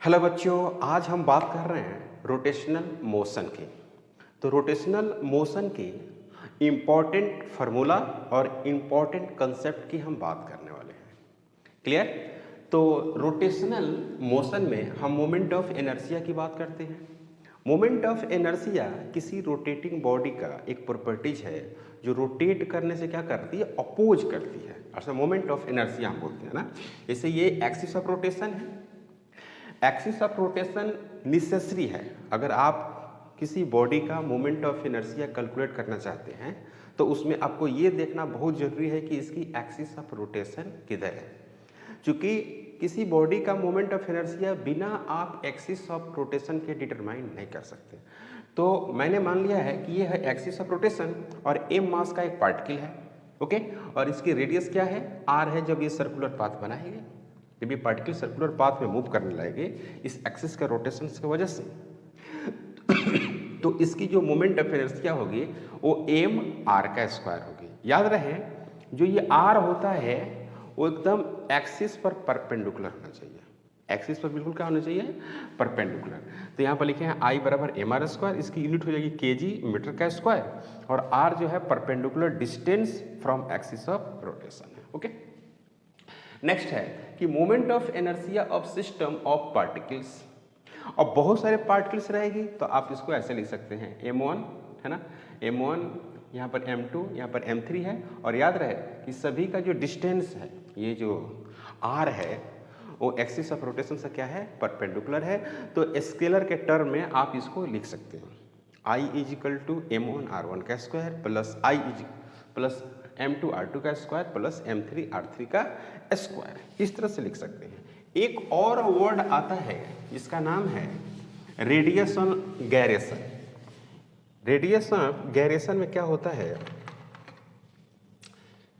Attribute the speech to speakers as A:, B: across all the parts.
A: Hello बच्चों, आज हम बात कर रहे हैं रोटेशनल मोशन की। तो रोटेशनल मोशन की इम्पॉर्टेंट फार्मूला और इम्पॉर्टेंट कंसेप्ट की हम बात करने वाले हैं। क्लियर? तो रोटेशनल मोशन में हम मोमेंट ऑफ इनर्शिया की बात करते हैं। मोमेंट ऑफ इनर्शिया किसी रोटेटिंग बॉडी का एक प्रॉपर्टीज है जो रोटेट करने से क्या करती है, अपोज करती है। अच्छा, मोमेंट ऑफ इनर्शिया हम बोलते हैं ना। जैसे ये एक्सिस ऑफ रोटेशन है। एक्सिस ऑफ रोटेशन नेसेसरी है। अगर आप किसी बॉडी का मोमेंट ऑफ इनर्शिया कैलकुलेट करना चाहते हैं तो उसमें आपको ये देखना बहुत जरूरी है कि इसकी एक्सिस ऑफ रोटेशन किधर है। क्योंकि किसी बॉडी का मोमेंट ऑफ इनर्शिया बिना आप एक्सिस ऑफ रोटेशन के डिटरमाइन नहीं कर सकते। तो मैंने मान लिया है कि ये है एक्सिस ऑफ रोटेशन और एम मास का एक पार्टिकल है, ओके, और इसकी रेडियस क्या है, आर है। जब ये सर्कुलर पाथ बनाएंगे, जब ये पार्टिकल सर्कुलर पाथ में मूव करने लगेंगे इस एक्सिस के रोटेशन की वजह से तो इसकी जो मोमेंट ऑफ इनर्शिया होगी वो एम आर का स्क्वायर होगी। याद रहे, जो ये आर होता है वो एकदम एक्सिस पर परपेंडिकुलर होना चाहिए। एक्सिस पर बिल्कुल क्या होना चाहिए, परपेंडिकुलर। तो यहाँ पर लिखे हैं आई बराबर एम आर स्क्वायर, इसकी यूनिट हो जाएगी केजी मीटर का स्क्वायर, और आर जो है perpendicular distance from axis of rotation है। ओके, नेक्स्ट है कि moment of inertia of system of particles. और बहुत सारे पार्टिकल्स रहेगी तो आप इसको ऐसे लिख सकते हैं m1 है ना, m1, यहाँ पर m2, यहाँ पर m3 है। और याद रहे कि सभी का जो डिस्टेंस है, ये जो r है वो एक्सिस ऑफ रोटेशन से क्या है, परपेंडिकुलर है। तो स्केलर के टर्म में आप इसको लिख सकते हैं I is equal to m1 r1 का square plus I plus m2 r2 का स्क्वायर प्लस m3 r3 का स्क्वायर, इस तरह से लिख सकते हैं। एक और वर्ड आता है जिसका नाम है radius on gyration. Radius of gyration में क्या होता है,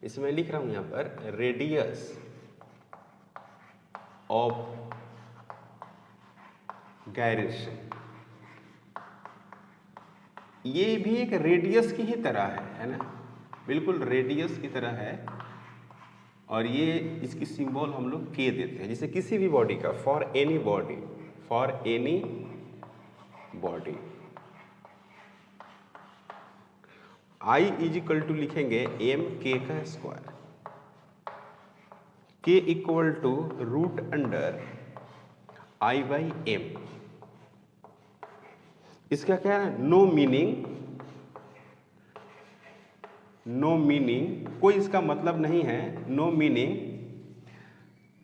A: इसमें लिख रहा हूं यहां पर रेडियस ऑफ गैरेशन। ये भी एक रेडियस की ही तरह है ना, बिल्कुल रेडियस की तरह है। और ये इसकी सिंबल हम लोग के देते हैं। जैसे किसी भी बॉडी का, for any body, for any body I is equal to लिखेंगे एम के का square, K equal to root under I by M. इसका क्या है, नो मीनिंग, नो मीनिंग, कोई इसका मतलब नहीं है, no meaning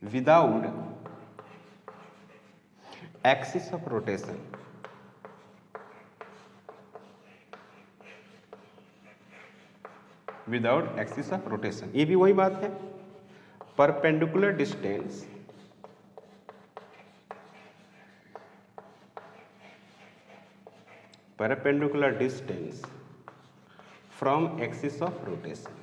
A: without axis of rotation. Without axis of rotation, ये भी वही बात है, perpendicular distance perpendicular distance from axis of rotation.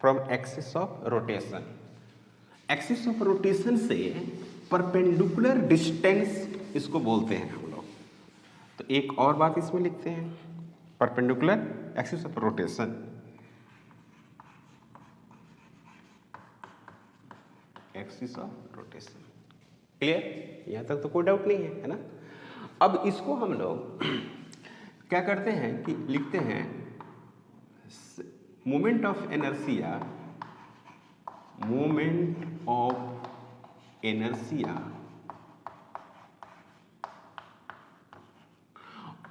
A: From axis of rotation, axis of rotation से परपेंडिकुलर डिस्टेंस इसको बोलते हैं हम लोग। तो एक और बात इसमें लिखते हैं, perpendicular axis of rotation, axis of rotation. Clear? यहां तक तो कोई डाउट नहीं है ना। अब इसको हम लोग क्या करते हैं कि लिखते हैं moment of inertia, moment of inertia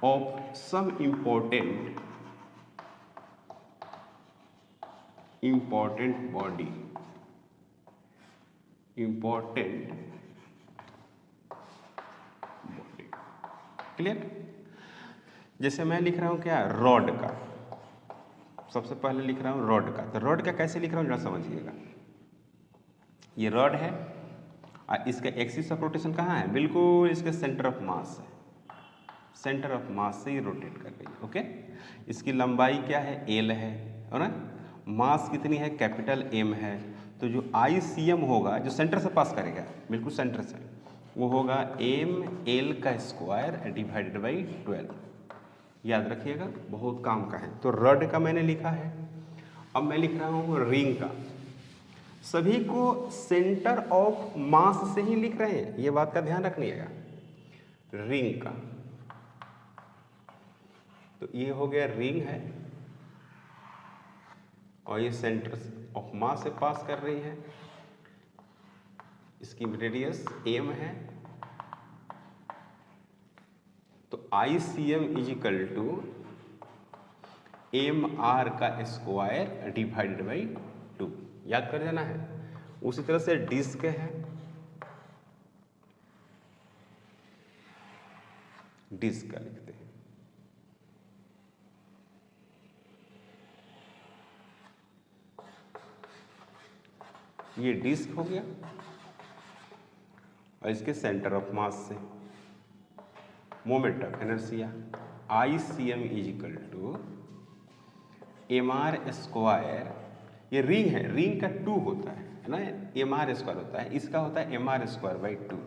A: of some important body, important body. Clear? जैसे मैं लिख रहा हूं क्या, रॉड का, सबसे पहले लिख रहा हूं रॉड का। तो रॉड का कैसे लिख रहा हूं जरा समझिएगा। ये रॉड है और इसका एक्सिस ऑफ रोटेशन कहाँ है, बिल्कुल इसके सेंटर ऑफ मास है, सेंटर ऑफ मास से ही रोटेट कर रही है। ओके, इसकी लंबाई क्या है, एल है ना, मास कितनी है, कैपिटल एम है। तो जो ICM होगा, जो सेंटर से पास करेगा, बिल्कुल सेंटर से, वो होगा एम एल का स्क्वायर डिवाइडेड बाई 12। याद रखिएगा, बहुत काम का है। तो रड का मैंने लिखा है। अब मैं लिख रहा हूँ रिंग का। सभी को सेंटर ऑफ मास से ही लिख रहे हैं, ये बात का ध्यान रखिएगा। रिंग का तो ये हो गया रिंग है और ये सेंटर ऑफ मास से पास कर रही है, इसकी रेडियस m है। तो ICM is equal to MR का स्क्वायर डिवाइडेड बाई 2, याद कर देना है। उसी तरह से डिस्क है, डिस्क का लिखते हैं, ये डिस्क हो गया और इसके सेंटर ऑफ मास से moment of inertia ICM is equal to MR square, ये रिंग है, रिंग का 2 होता है ना, MR स्क्वायर होता है, इसका होता है MR square by 2।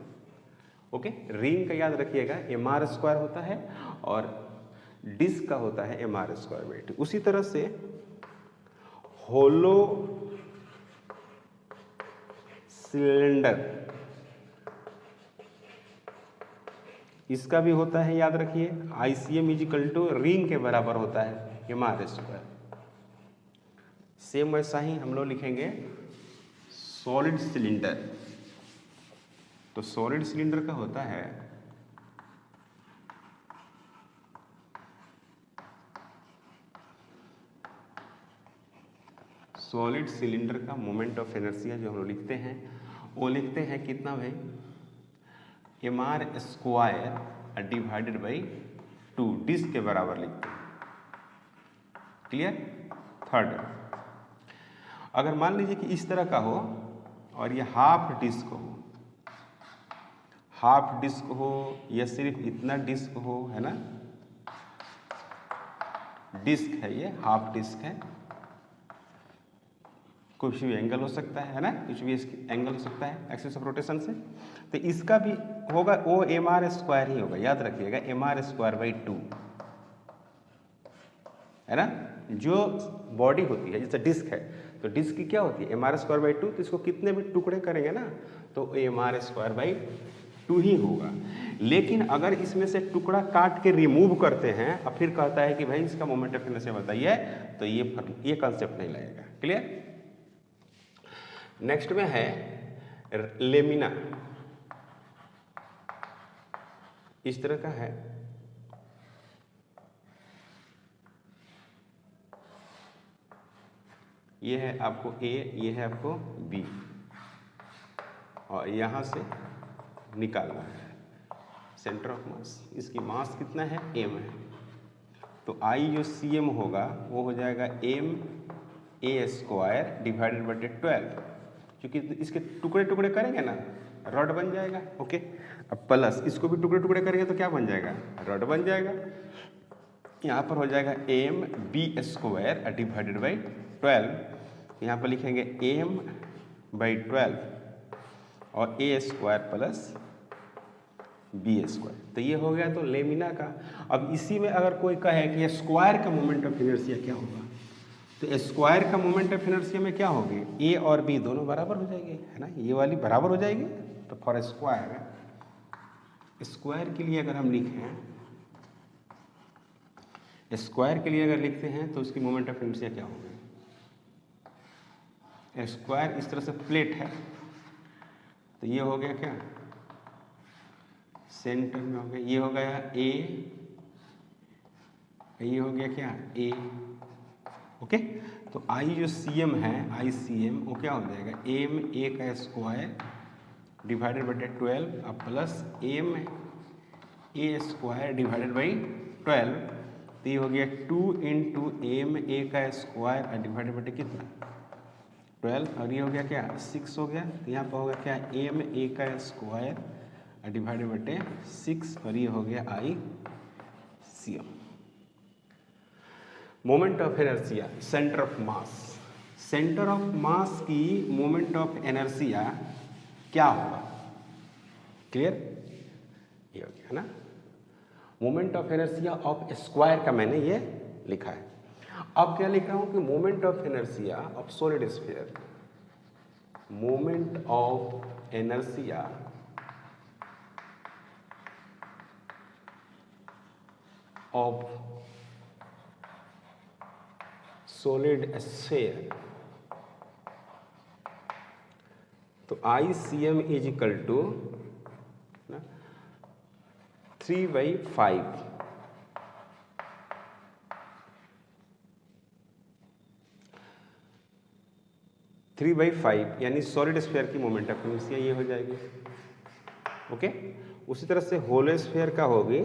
A: Okay, ring का याद रखिएगा MR स्क्वायर होता है और डिस्क का होता है MR स्क्वायर बाई 2। उसी तरह से होलो सिलेंडर, इसका भी होता है, याद रखिए ICM is equal to ring के बराबर होता है MR स्क्वायर। सेम वैसा ही हम लोग लिखेंगे सॉलिड सिलेंडर। तो सॉलिड सिलेंडर का होता है सॉलिड सिलेंडर का मोमेंट ऑफ इनर्शिया जो हम लोग लिखते हैं वो लिखते हैं कितना भाई, MR square divided by 2, disc के बराबर लिखते हैं। क्लियर। थर्ड, अगर मान लीजिए कि इस तरह का हो और ये हाफ डिस्क हो, हाफ डिस्क हो या सिर्फ इतना डिस्क हो, है ना, डिस्क है ये, हाफ डिस्क है, कुछ भी एंगल हो सकता है ना, कुछ भी एंगल हो सकता है एक्सिस ऑफ रोटेशन से। तो इसका भी होगा वो MR स्क्वायर ही होगा, याद रखिएगा MR स्क्वायर बाई 2, है ना। जो बॉडी होती है जैसे डिस्क है, तो डिस्क की क्या होती है MR स्क्वायर बाई 2, तो इसको कितने भी टुकड़े करेंगे ना तो MR स्क्वायर बाई 2 ही होगा। लेकिन अगर इसमें से टुकड़ा काट के रिमूव करते हैं और फिर कहता है कि भाई इसका मोमेंट ऑफ इनर्शिया बताइए, तो ये कंसेप्ट नहीं लगेगा। क्लियर। नेक्स्ट में है लेमिना, इस तरह का है, ये है आपको A, ये है आपको B और यहाँ से निकालना है सेंटर ऑफ मास। इसकी मास कितना है m है, तो I जो CM होगा वो हो जाएगा MA स्क्वायर डिवाइडेड बाई 12, क्योंकि इसके टुकड़े टुकड़े करेंगे ना रॉड बन जाएगा। ओके, अब प्लस इसको भी टुकड़े टुकड़े करेंगे तो क्या बन जाएगा, रॉड बन जाएगा। यहाँ पर हो जाएगा MB स्क्वायर डिवाइडेड बाई 12, यहाँ पर लिखेंगे m बाई 12 और A square plus B square, तो ये हो गया तो लेमिना का। अब इसी में अगर कोई कहे कि स्क्वायर का मोमेंट ऑफ इनर्शिया क्या होगा, तो स्क्वायर का मोमेंट ऑफ इनर्शिया में क्या होगी, A और B दोनों बराबर हो जाएंगे, है ना, ये वाली बराबर हो जाएगी। तो फॉर स्क्वायर, स्क्वायर के लिए अगर हम लिखें, स्क्वायर के लिए अगर लिखते हैं तो उसकी मोमेंट ऑफ इनर्शिया क्या होगी, स्क्वायर इस तरह से प्लेट है तो ये हो गया क्या, सेंटर में हो गया, ये हो गया A, ये हो गया क्या A। ओके, तो I जो CM है ICM वो क्या हो जाएगा MA का स्क्वायर डिवाइडेड बाई 12 अब plus MA square divided by 12, तो ये हो गया 2 इंटू MA का स्क्वायर डिवाइडेड बाई कितना 12, और ये हो गया क्या 6 हो गया, तो यहाँ पर होगा क्या MA का स्क्वायर डिवाइडेड बाई 6 और ये हो गया ICM। Moment of inertia centre of mass, centre of मास की मोमेंट ऑफ इनर्शिया क्या होगा, क्लियर, ये हो गया है ना। Moment of inertia of square का मैंने ये लिखा है। अब क्या लिख रहा हूं कि moment of inertia of solid sphere, moment of inertia of solid sphere, तो ICM इज इक्वल टू 3/5 3/5 यानी सॉलिड स्फीयर की मोमेंट ऑफ इनर्शिया ये हो जाएगी। ओके, उसी तरह से होलो स्फीयर का होगी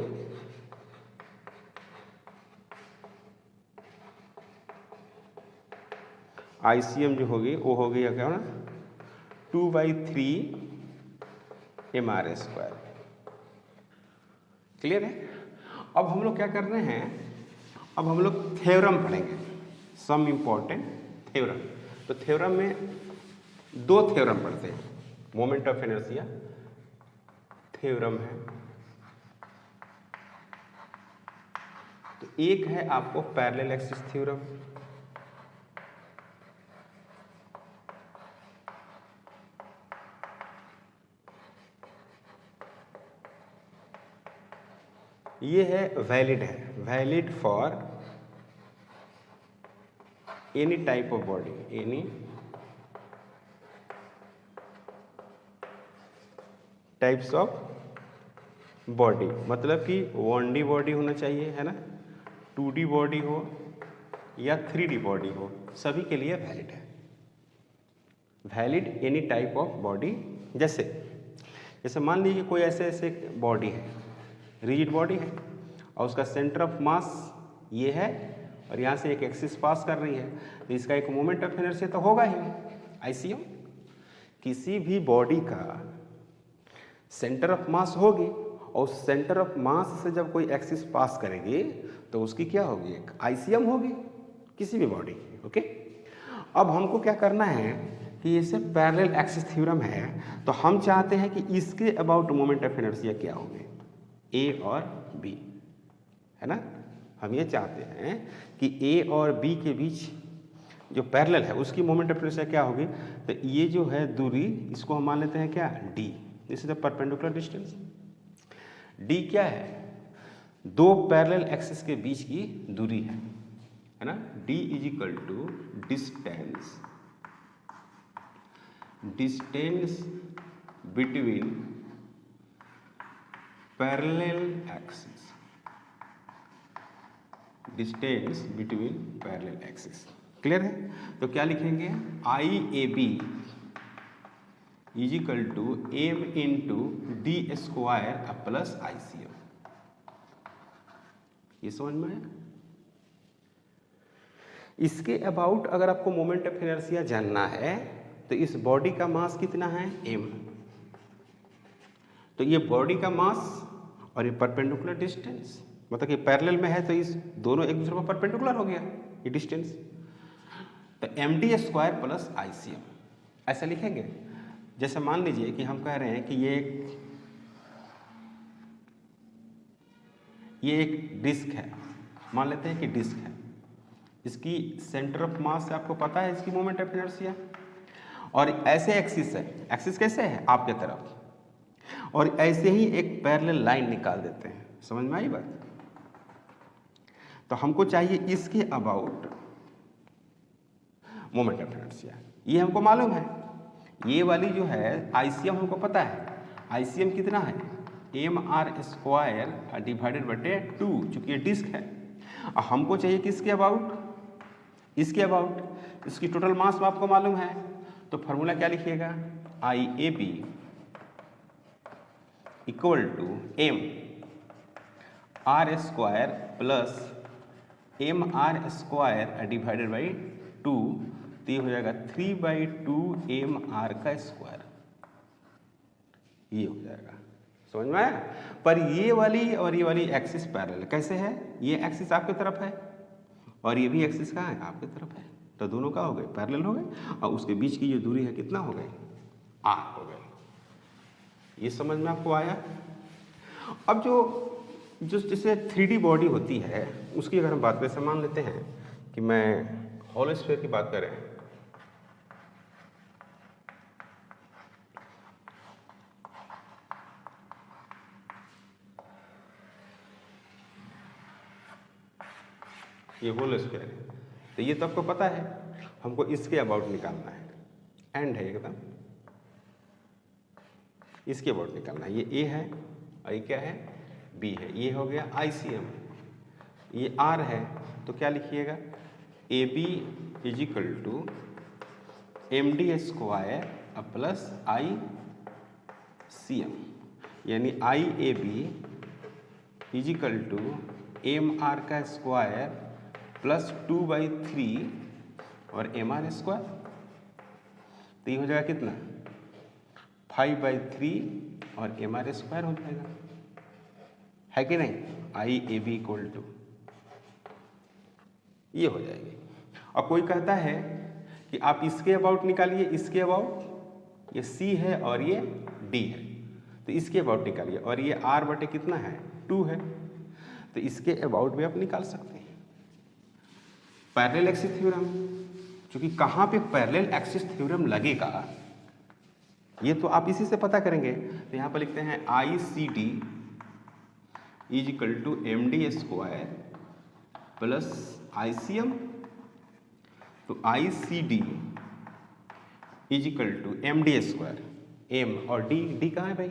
A: ICM जो होगी वो होगी क्या ना 2/3 mr²। क्लियर है? अब हम लोग क्या कर रहे हैं, अब हम लोग थ्योरम पढ़ेंगे, सम इम्पॉर्टेंट थ्योरम। तो थ्योरम में दो थ्योरम पढ़ते हैं, मोमेंट ऑफ इनर्शिया थ्योरम है, तो एक है आपको पैरेलल एक्सिस थ्योरम, ये है valid for any type of body, any types of body, मतलब कि 1D बॉडी होना चाहिए, है ना, 2D बॉडी हो या 3D बॉडी हो, सभी के लिए वैलिड है। Valid any type of body, जैसे मान लीजिए कोई ऐसे बॉडी है, रिजिड बॉडी है, और उसका सेंटर ऑफ मास ये है और यहाँ से एक एक्सिस पास कर रही है, तो इसका एक मोमेंट ऑफ इनर्शिया तो होगा ही। ICM किसी भी बॉडी का सेंटर ऑफ मास होगी और सेंटर ऑफ मास से जब कोई एक्सिस पास करेगी तो उसकी क्या होगी, एक ICM होगी किसी भी बॉडी की। ओके, अब हमको क्या करना है कि इसे पैरेलल एक्सिस थ्योरम है, तो हम चाहते हैं कि इसके अबाउट मोमेंट ऑफ इनर्शिया क्या होंगे, A और B, है ना। हम ये चाहते हैं कि A और B के बीच जो पैरेलल है उसकी मोमेंट ऑफ इनर्शिया क्या होगी, तो ये जो है दूरी, इसको हम मान लेते हैं क्या, D, this is the perpendicular distance. D क्या है, दो पैरेलल एक्सिस के बीच की दूरी है ना। D is equal to distance between parallel axis, distance between parallel axis. Clear है? तो क्या लिखेंगे, IAB is equal to M into D² plus ICM। ये समझ में आया? इसके अबाउट अगर आपको मोमेंट ऑफ इनर्शिया जानना है तो इस बॉडी का मास कितना है, M, तो ये बॉडी का मास और ये परपेंडिकुलर डिस्टेंस, मतलब कि पैरेलल में है तो इस दोनों एक दूसरे को परपेंडिकुलर हो गया ये डिस्टेंस, तो MD² प्लस ICM ऐसा लिखेंगे। जैसे मान लीजिए कि हम कह रहे हैं कि ये एक डिस्क है, मान लेते हैं कि डिस्क है, इसकी सेंटर ऑफ मास से आपको पता है इसकी मोमेंट ऑफ इनर्शिया, और ऐसे एक्सिस है, एक्सिस कैसे है आपके तरफ, और ऐसे ही एक पैरेलल लाइन निकाल देते हैं। समझ में आई बात? तो हमको चाहिए इसके अबाउट मोमेंट ऑफ इनर्शिया, ये हमको मालूम है। ये वाली जो है ICM हमको पता है, ICM कितना है, mr² डिवाइडेड बटे 2, चूंकि ये डिस्क है। और हमको चाहिए किसके अबाउट, इसके अबाउट, इसकी टोटल मास आपको मालूम है, तो फॉर्मूला क्या लिखिएगा, IAB equal to mr² plus mr² divided by 2, तो ये हो जाएगा 3/2 mr², ये हो जाएगा। समझ में आया? पर ये वाली और ये वाली एक्सिस पैरेलल कैसे है, ये एक्सिस आपकी तरफ है और ये भी एक्सिस कहाँ है, आपकी तरफ है, तो दोनों का हो गए, पैरेलल हो गए, और उसके बीच की जो दूरी है कितना हो गई, r हो गई। ये समझ में आपको आया? अब जो जैसे 3D बॉडी होती है उसकी अगर हम बात करें, मान लेते हैं कि मैं होलो स्फीयर की बात करें, ये होल स्क्वायर है, तो ये तो आपको पता है, हमको इसके अबाउट निकालना है, एंड है एकदम, इसके अबाउट निकालना है। ये ए है और ये क्या है, बी है, ये हो गया ICM, ये आर है, तो क्या लिखिएगा, AB is equal to MD square plus ICM, यानी IAB इजिकल टू MR का स्क्वायर प्लस 2/3 और MR स्क्वायर, तो ये हो जाएगा कितना, 5/3 और MR स्क्वायर हो जाएगा, है कि नहीं, IAB इक्वल टू ये हो जाएगी। और कोई कहता है कि आप इसके अबाउट निकालिए, इसके अबाउट, ये C है और ये D है, तो इसके अबाउट निकालिए, और ये R बटे कितना है, 2 है, तो इसके अबाउट भी आप निकाल सकते हैं। पैरेलल एक्सिस थ्योरम, क्योंकि कहाँ पे पैरेलल एक्सिस थ्योरम लगेगा ये तो आप इसी से पता करेंगे। तो यहाँ पर लिखते हैं ICD is equal to MD square plus ICM, तो ICD is equal to MD square, M और D कहाँ है भाई,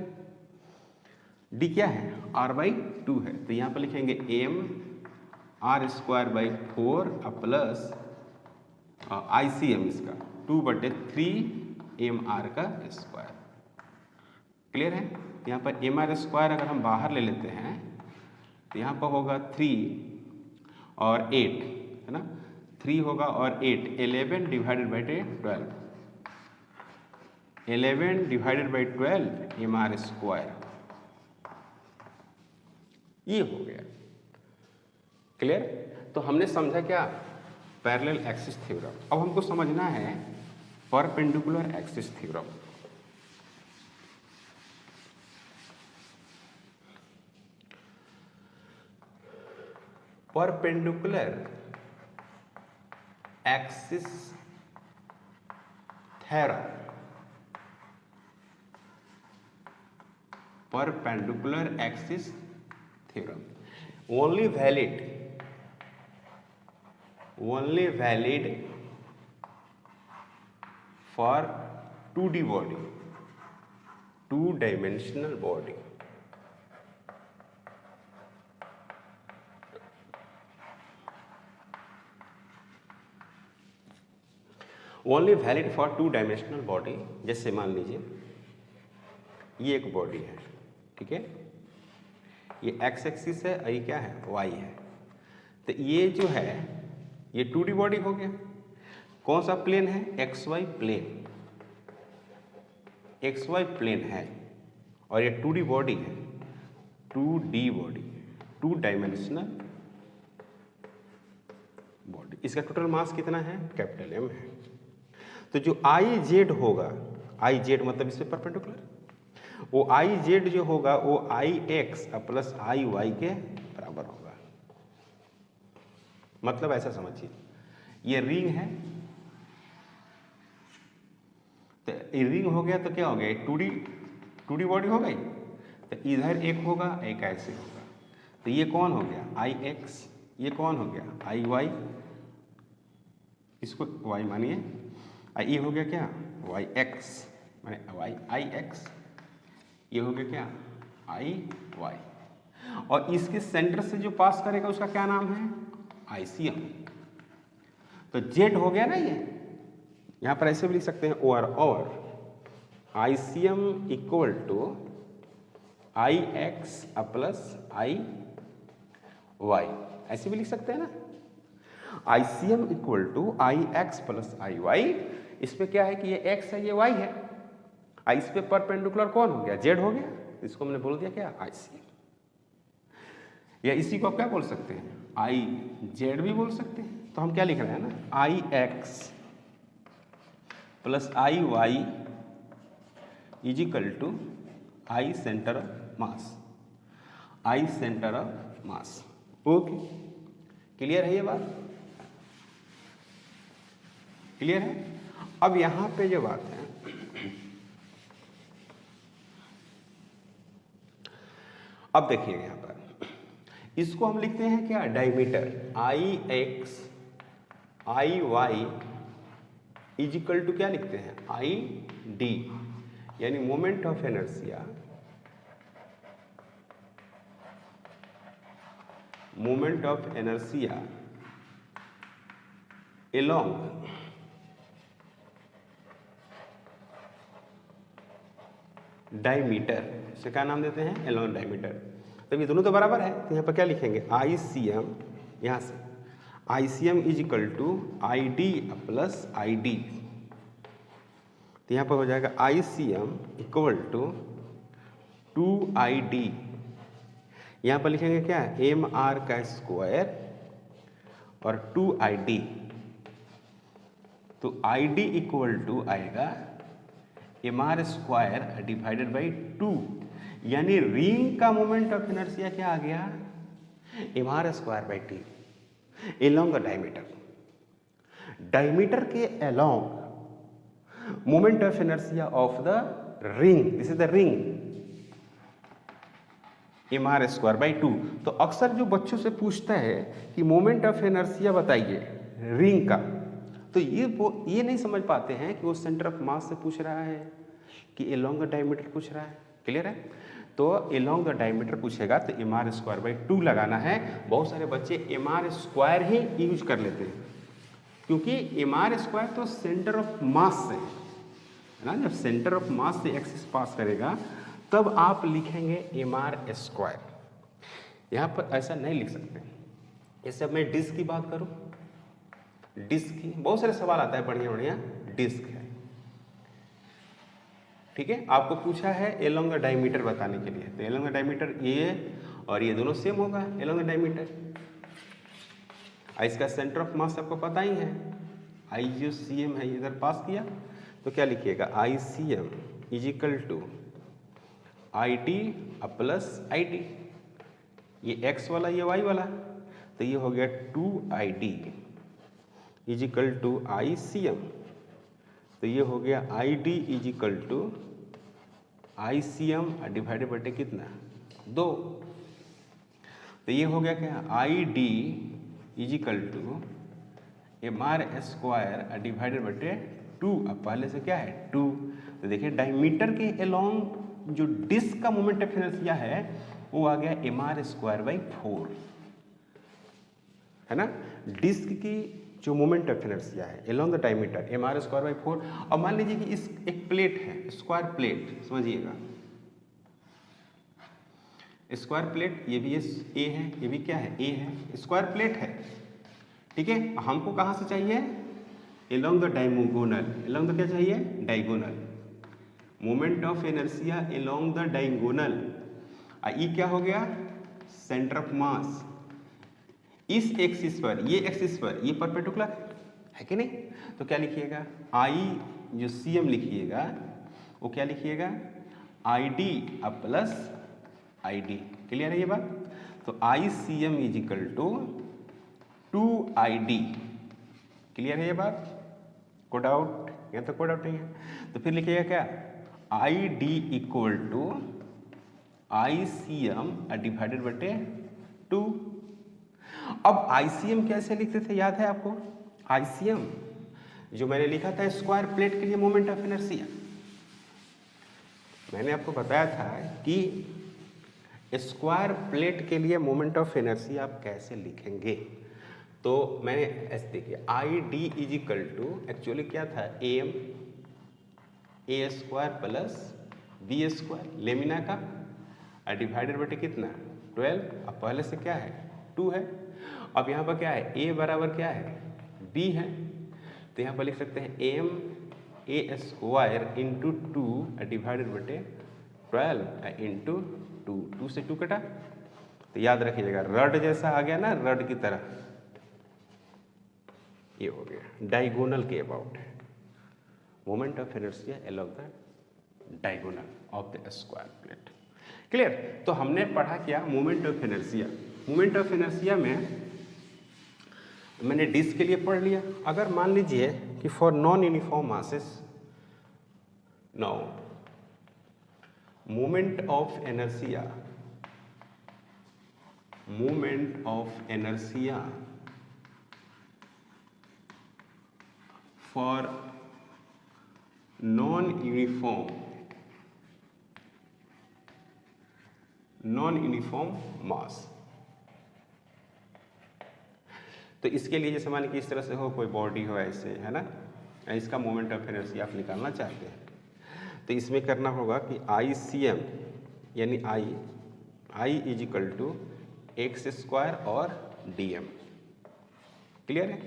A: D क्या है, R/2 है, तो यहाँ पर लिखेंगे M R square by 4 plus ICM इसका 2/3 MR का स्क्वायर। क्लियर है, यहाँ पर MR स्क्वायर अगर हम बाहर ले लेते हैं तो यहाँ पर होगा 3 और 8 है ना, 3 होगा और 8, 11 divided by 12, 11 divided by 12 MR square, ये हो गया। क्लियर, तो हमने समझा क्या, पैरेलल एक्सिस थ्योरम। अब हमको समझना है perpendicular axis theorem. Perpendicular axis theorem, perpendicular axis theorem only valid for 2D body, two-dimensional body. Only valid for two dimensional body. जैसे मान लीजिए ये एक बॉडी है, ठीक है, ये एक्स एक्सिस है और ये क्या है, वाई है, तो ये जो है ये 2D बॉडी हो गया। कौन सा प्लेन है, XY प्लेन, XY प्लेन है, और ये 2D बॉडी है, 2D बॉडी, 2-डायमेंशनल बॉडी। इसका टोटल मास कितना है, कैपिटल M है। तो जो IZ होगा, IZ मतलब इससे परपेंडिकुलर, वो IZ जो होगा वो IX प्लस IY के बराबर होगा। मतलब ऐसा समझिए, ये रिंग है, तो ये रिंग हो गया तो क्या हो गया, 2D बॉडी हो गई, तो इधर एक होगा एक ऐसे होगा, तो ये कौन हो गया, IX, ये कौन हो गया, IY, इसको Y मानिए, ये हो गया क्या, YX माने IX, ये हो गया क्या, IY, और इसके सेंटर से जो पास करेगा उसका क्या नाम है, ICM। तो Z हो गया ना, ये यहाँ पर ऐसे भी लिख सकते हैं, और ICM equal to IX plus IY, ऐसे भी लिख सकते हैं ना। ICM equal to IX plus IY, इसमें क्या है कि ये X है ये Y है, इस पे परपेंडिकुलर कौन हो गया, Z हो गया, इसको मैंने बोल दिया क्या, ICM। या इसी को आप क्या बोल सकते हैं, IZ भी बोल सकते हैं। तो हम क्या लिख रहे हैं ना, IX plus IY is equal to I centre of mass, I centre of mass. Okay, clear है ये बात, क्लियर है। अब यहां पे जो बात है, अब देखिए यहां पर इसको हम लिखते हैं क्या, diameter, I X I Y is equal to क्या लिखते हैं, आई डी, यानी moment of inertia, moment of inertia along diameter, इसे क्या नाम देते हैं, along डायमीटर। तब ये दोनों तो बराबर है, तो यहाँ पर क्या लिखेंगे, आई सी एम, यहाँ से I C M is equal to I D plus I D, तो यहाँ पर हो जाएगा I C M equal to 2 ID, यहाँ पर लिखेंगे क्या, एम आर का स्क्वायर और 2ID, तो ID इक्वल टू आएगा M R square divided by 2, यानी रिंग का मोमेंट ऑफ इनर्शिया क्या आ गया, M R square by two along the diameter. Diameter के along moment of inertia of the ring, this is the ring, M R square by 2। तो अक्सर जो बच्चों से पूछता है कि मोमेंट ऑफ इनर्शिया बताइए रिंग का, तो ये नहीं समझ पाते हैं कि वो सेंटर ऑफ मास से पूछ रहा है कि एलोंग द डायमीटर पूछ रहा है। क्लियर है? तो एलोंग द डायमीटर पूछेगा तो एम आर स्क्वायर बाई 2 लगाना है। बहुत सारे बच्चे एम आर स्क्वायर ही यूज कर लेते हैं, क्योंकि एम आर स्क्वायर तो सेंटर ऑफ मास से है ना, जब सेंटर ऑफ मास से एक्सिस पास करेगा तब आप लिखेंगे एम आर स्क्वायर। यहाँ पर ऐसा नहीं लिख सकते। जैसे अब मैं डिस्क की बात करूँ, डिस्क की बहुत सारे सवाल आता है, बढ़िया बढ़िया डिस्क है, ठीक है। आपको पूछा है एलोंग द डायमीटर बताने के लिए, तो एलोंग द डायमीटर ये और ये दोनों सेम होगा एलोंग द डायमीटर। इसका सेंटर ऑफ मास आपको पता ही है, आई जो सी एम है इधर पास किया, तो क्या लिखिएगा, I C M is equal to I T plus I T, ये एक्स वाला ये वाई वाला, तो ये हो गया 2ID is equal to I C M, तो ये हो गया I D is equal to I C M divided बटे कितना 2, तो ये हो गया क्या, I D is equal to M R square divided बटे 2। अब पहले से क्या है 2, तो देखिए डायमीटर के अलोंग जो डिस्क का मोमेंट ऑफ इनर्शिया है वो आ गया एम आर स्क्वायर बाई 4, है ना। डिस्क की जो मोमेंट ऑफ इनर्शिया है along the diameter M R square by 4। अब मान लीजिए कि इस एक प्लेट है, स्क्वायर प्लेट, समझिएगा स्क्वायर प्लेट, ये भी ए है, ये भी क्या है ए है, स्क्वायर प्लेट है, ठीक है। हमको कहाँ से चाहिए, along the diagonal, along the क्या चाहिए, diagonal, moment of inertia along the diagonal. ये क्या हो गया, सेंटर ऑफ मास, इस एक्सिस पर, ये एक्सिस पर, ये परपेंडिकुलर है कि नहीं, तो क्या लिखिएगा, आई जो सी एम लिखिएगा वो क्या लिखिएगा, I D plus I D. Clear है ये बात? तो I C M is equal to 2ID। Clear है ये बात? कोई डाउट? यहाँ तो कोई डाउट नहीं है। तो फिर लिखिएगा क्या, I D equal to I C M divided बटे 2। अब आईसीएम कैसे लिखते थे, याद है आपको? आईसीएम जो मैंने लिखा था स्क्वायर प्लेट के लिए मोमेंट ऑफ इनर्शिया, मैंने आपको बताया था कि स्क्वायर प्लेट के लिए मोमेंट ऑफ इनर्शिया आप कैसे लिखेंगे। तो मैंने ऐसे देखिए, I D is equal to actually क्या था, M A square plus B square lamina का डिवाइडेड बटे कितना 12। अब पहले से क्या है 2 है। अब यहाँ पर क्या है, a बराबर क्या है b है, तो यहाँ पर लिख सकते हैं M A square into 2 divided बटे 12 इंटू 2 से 2 कटा, तो याद रखिएगा रड जैसा आ गया ना, रड की तरह, ये हो गया डायगोनल के अबाउट है moment of inertia along the diagonal of the square plate. Clear? तो हमने पढ़ा क्या, moment of inertia. Moment of inertia में मैंने डिस्क के लिए पढ़ लिया। अगर मान लीजिए कि for non uniform masses, now moment of inertia moment of inertia for non uniform mass. तो इसके लिए जैसे मान कि इस तरह से हो, कोई बॉडी हो ऐसे, है ना, इसका मोमेंट ऑफ इनर्शिया आप निकालना चाहते हैं, तो इसमें करना होगा कि ICM यानी I is equal to x² और dm। क्लियर है?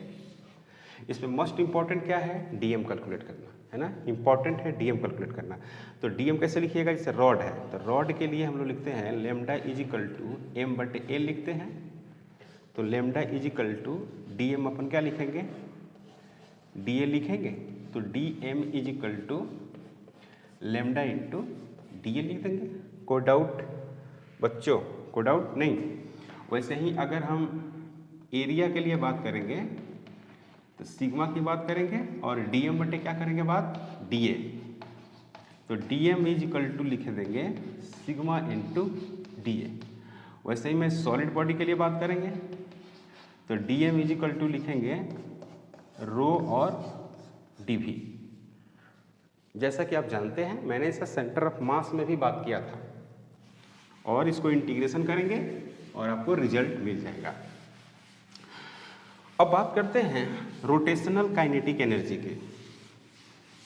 A: इसमें मोस्ट इंपॉर्टेंट क्या है? dm कैलकुलेट करना, है ना, इंपॉर्टेंट है dm कैलकुलेट करना। तो dm कैसे लिखिएगा? जैसे रॉड है तो रॉड के लिए हम लोग लिखते हैं lambda is equal to m/l लिखते हैं। तो lambda is equal to dm अपन क्या लिखेंगे? dA लिखेंगे। तो dm is equal to lambda into dA लिख देंगे। कोई डाउट बच्चों? कोई डाउट नहीं। वैसे ही अगर हम एरिया के लिए बात करेंगे तो सिग्मा की बात करेंगे और dm बटे क्या करेंगे बात? dA। तो dm इज इक्वल टू लिख देंगे सिग्मा इंटू dA। वैसे ही मैं सॉलिड बॉडी के लिए बात करेंगे तो dm इज इक्वल टू लिखेंगे रो और dv। जैसा कि आप जानते हैं मैंने इसका सेंटर ऑफ मास में भी बात किया था, और इसको इंटीग्रेशन करेंगे और आपको रिजल्ट मिल जाएगा। अब बात करते हैं रोटेशनल काइनेटिक एनर्जी की,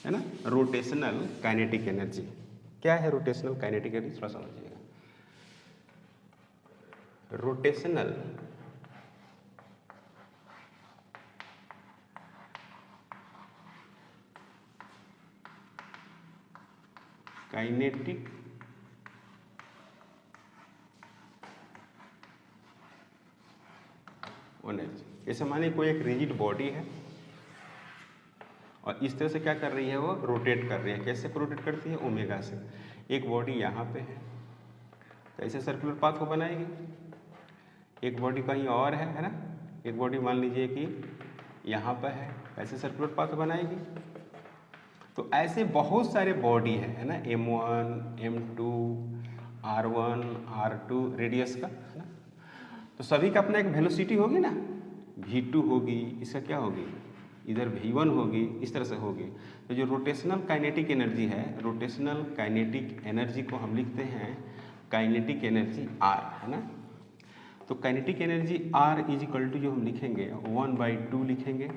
A: है ना। रोटेशनल काइनेटिक एनर्जी क्या है? रोटेशनल काइनेटिक एनर्जी थोड़ा समझिएगा। रोटेशनल काइनेटिक एनर्जी, जैसे मानिए कोई एक रिजिड बॉडी है और इस तरह से क्या कर रही है? वो रोटेट कर रही है। कैसे रोटेट करती है? ओमेगा से। एक बॉडी यहाँ पे है तो ऐसे सर्कुलर पाथ को बनाएगी। एक बॉडी कहीं और है ना, एक बॉडी मान लीजिए कि यहाँ पर है, ऐसे सर्कुलर पाथ बनाएगी। तो ऐसे बहुत सारे बॉडी है ना, M1, M2, R1, R2 radius का, है ना। तो सभी का अपना एक वेलोसिटी होगी ना, v2 होगी, इसका क्या होगी? इधर v1 होगी, इस तरह से होगी। तो जो रोटेशनल काइनेटिक एनर्जी है, रोटेशनल काइनेटिक एनर्जी को हम लिखते हैं काइनेटिक एनर्जी R, है ना। तो kinetic energy R is equal to जो हम लिखेंगे 1/2 लिखेंगे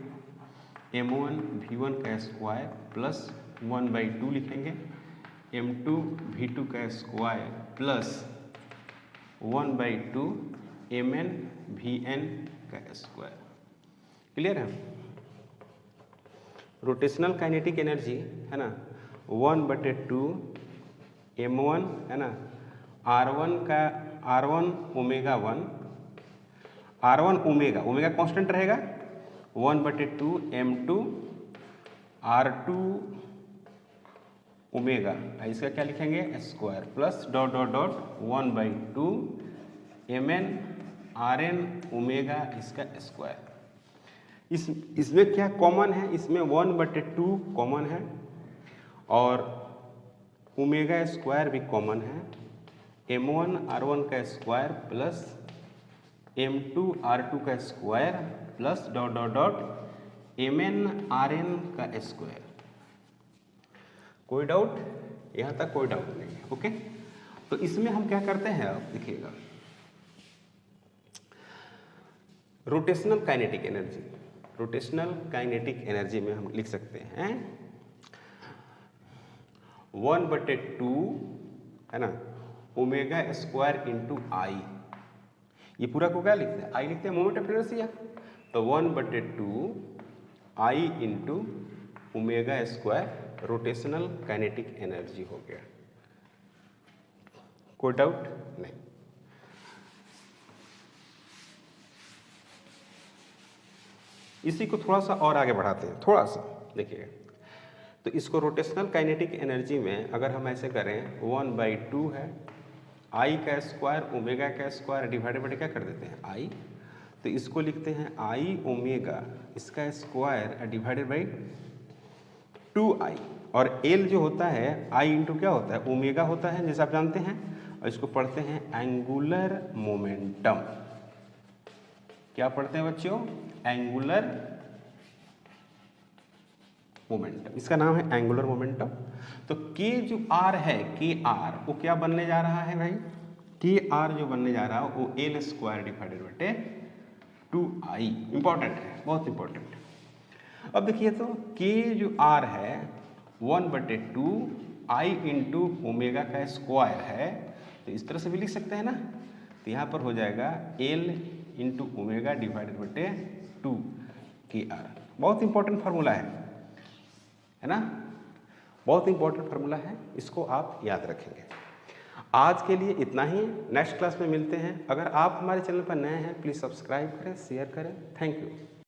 A: m1 v1 का स्क्वायर प्लस 1/2 लिखेंगे m2 v2 का स्क्वायर प्लस 1/2 mn vn का स्क्वायर। क्लियर है? रोटेशनल काइनेटिक एनर्जी है ना 1/2 m1 है ना, R1 omega 1, R1 omega constant रहेगा, 1/2 m2 R2 ओमेगा, इसका क्या लिखेंगे? Square plus dot dot dot 1/2 mn Rn omega इसका स्क्वायर। इसमें क्या कॉमन है? इसमें 1/2 कॉमन है और ओमेगा स्क्वायर भी कॉमन है। m1 R1 का स्क्वायर प्लस m2 R2 का square plus dot dot dot mn Rn का स्क्वायर। कोई डाउट? यहाँ तक कोई डाउट नहीं है। ओके, तो इसमें हम क्या करते हैं, आप देखिएगा rotational kinetic energy. Rotational kinetic energy में हम लिख सकते हैं 1/2 है ना ओमेगा स्क्वायर इंटू आई। ये पूरा को क्या लिखते हैं? आई लिखते हैं, मोमेंट ऑफ इनर्शिया। तो 1/2 I into omega square rotational kinetic energy हो गया। कोई डाउट नहीं। इसी को थोड़ा सा और आगे बढ़ाते हैं, थोड़ा सा देखिए। तो इसको रोटेशनल काइनेटिक एनर्जी में अगर हम ऐसे करें 1/2 है आई का स्क्वायर ओमेगा का स्क्वायर डिवाइडेड बाय क्या कर देते हैं? आई। तो इसको लिखते हैं आई ओमेगा इसका स्क्वायर डिवाइडेड बाई 2i। और एल जो होता है आई इंटू क्या होता है? ओमेगा होता है, जैसे आप जानते हैं। और इसको पढ़ते हैं एंगुलर मोमेंटम। क्या पढ़ते हैं बच्चों? Angular momentum. इसका नाम है एंगुलर मोमेंटम। तो के जो आर है, के आर वो क्या बनने जा रहा है भाई? के आर जो बनने जा रहा है वो एल स्क्वायर डिवाइडेड बटे 2i। इंपॉर्टेंट है, बहुत इंपॉर्टेंट है। अब देखिए तो के जो आर है 1/2 आई इंटू ओमेगा का स्क्वायर है, तो इस तरह से भी लिख सकते हैं ना। तो यहाँ पर हो जाएगा एल इंटू ओमेगा डिवाइडेड बटे 2 के आर। बहुत इंपॉर्टेंट फार्मूला है ना, बहुत इंपॉर्टेंट फार्मूला है, इसको आप याद रखेंगे। आज के लिए इतना ही, नेक्स्ट क्लास में मिलते हैं। अगर आप हमारे चैनल पर नए हैं प्लीज़ सब्सक्राइब करें, शेयर करें। Thank you.